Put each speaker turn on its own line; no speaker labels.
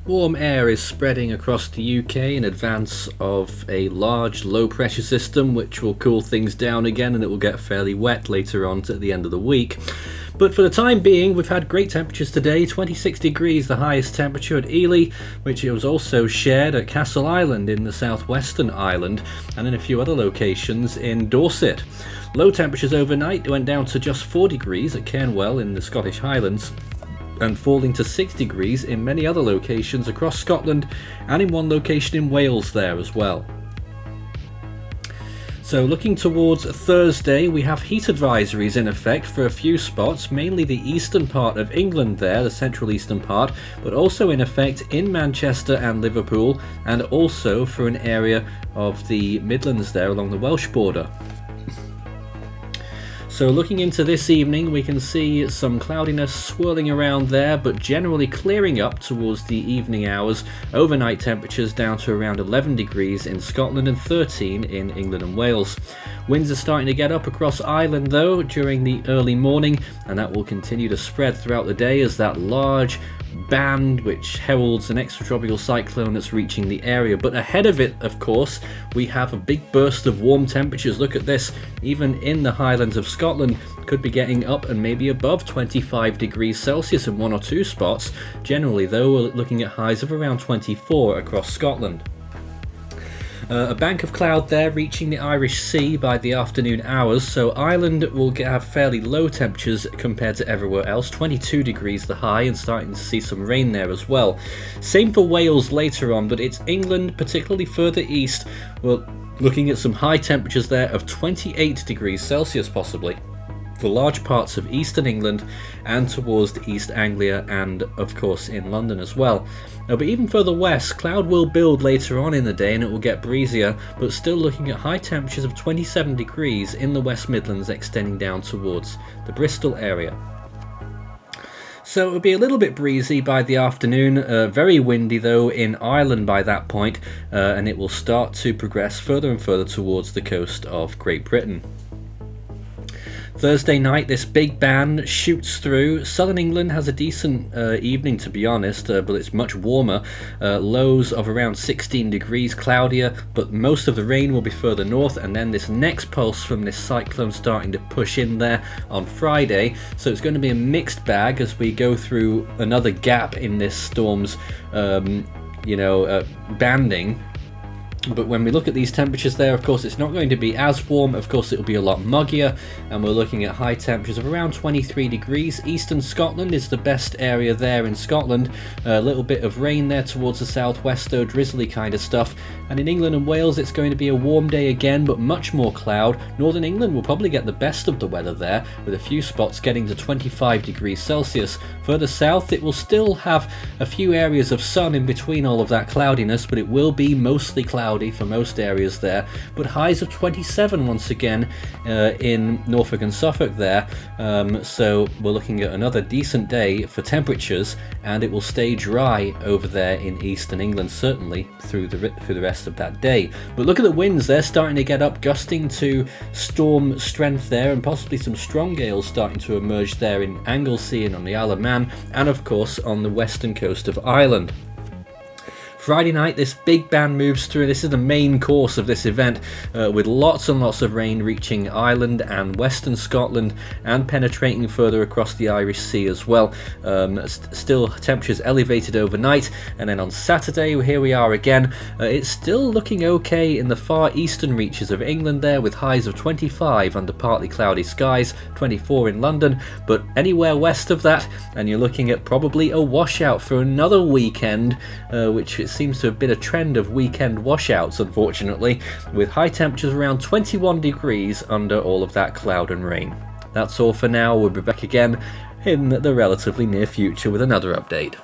Warm air is spreading across the UK in advance of a large low pressure system which will cool things down again, and it will get fairly wet later on at the end of the week. But for the time being, we've had great temperatures today. 26 degrees the highest temperature at Ely, which was also shared at Castle Island in the southwestern island, and in a few other locations in Dorset. Low temperatures overnight went down to just 4 degrees at Cairnwell in the Scottish Highlands, and falling to 6 degrees in many other locations across Scotland, and in one location in Wales there as well. So looking towards Thursday, we have heat advisories in effect for a few spots, mainly the eastern part of England there, the central eastern part, but also in effect in Manchester and Liverpool, and also for an area of the Midlands there along the Welsh border. So looking into this evening, we can see some cloudiness swirling around there, but generally clearing up towards the evening hours. Overnight temperatures down to around 11 degrees in Scotland and 13 in England and Wales. Winds are starting to get up across Ireland though during the early morning, and that will continue to spread throughout the day as that large band which heralds an extratropical cyclone that's reaching the area. But ahead of it, of course, we have a big burst of warm temperatures. Look at this, even in the Highlands of Scotland could be getting up and maybe above 25 degrees Celsius in one or two spots. Generally though, we're looking at highs of around 24 across Scotland. A bank of cloud there reaching the Irish Sea by the afternoon hours, so Ireland will have fairly low temperatures compared to everywhere else, 22 degrees the high, and starting to see some rain there as well. Same for Wales later on, but it's England, particularly further east, we're looking at some high temperatures there of 28 degrees Celsius possibly for large parts of eastern England and towards the East Anglia, and of course in London as well. But even further west, cloud will build later on in the day and it will get breezier, but still looking at high temperatures of 27 degrees in the West Midlands, extending down towards the Bristol area. So it will be a little bit breezy by the afternoon, very windy though in Ireland by that point, and it will start to progress further and further towards the coast of Great Britain. Thursday night, this big band shoots through. Southern England has a decent evening, to be honest, but it's much warmer. Lows of around 16 degrees, cloudier, but most of the rain will be further north, and then this next pulse from this cyclone starting to push in there on Friday. So it's going to be a mixed bag as we go through another gap in this storm's banding. But when we look at these temperatures there, of course it's not going to be as warm. Of course it will be a lot muggier, and we're looking at high temperatures of around 23 degrees. Eastern Scotland is the best area there in Scotland. A little bit of rain there towards the southwest though, drizzly kind of stuff. And in England and Wales it's going to be a warm day again, but much more cloud. Northern England will probably get the best of the weather there, with a few spots getting to 25 degrees Celsius. Further south it will still have a few areas of sun in between all of that cloudiness, but it will be mostly cloudy for most areas there, but highs of 27 once again in Norfolk and Suffolk there. So we're looking at another decent day for temperatures, and it will stay dry over there in eastern England certainly through the rest of that day. But look at the winds, they're starting to get up, gusting to storm strength there, and possibly some strong gales starting to emerge there in Anglesey and on the Isle of Man, and of course on the western coast of Ireland. Friday night, this big band moves through. This is the main course of this event, with lots and lots of rain reaching Ireland and western Scotland and penetrating further across the Irish Sea as well. Still temperatures elevated overnight, and then on Saturday here we are again. It's still looking okay in the far eastern reaches of England there, with highs of 25 under partly cloudy skies, 24 in London, but anywhere west of that and you're looking at probably a washout for another weekend, which it seems to have been a trend of weekend washouts, unfortunately, with high temperatures around 21 degrees under all of that cloud and rain. That's all for now. We'll be back again in the relatively near future with another update.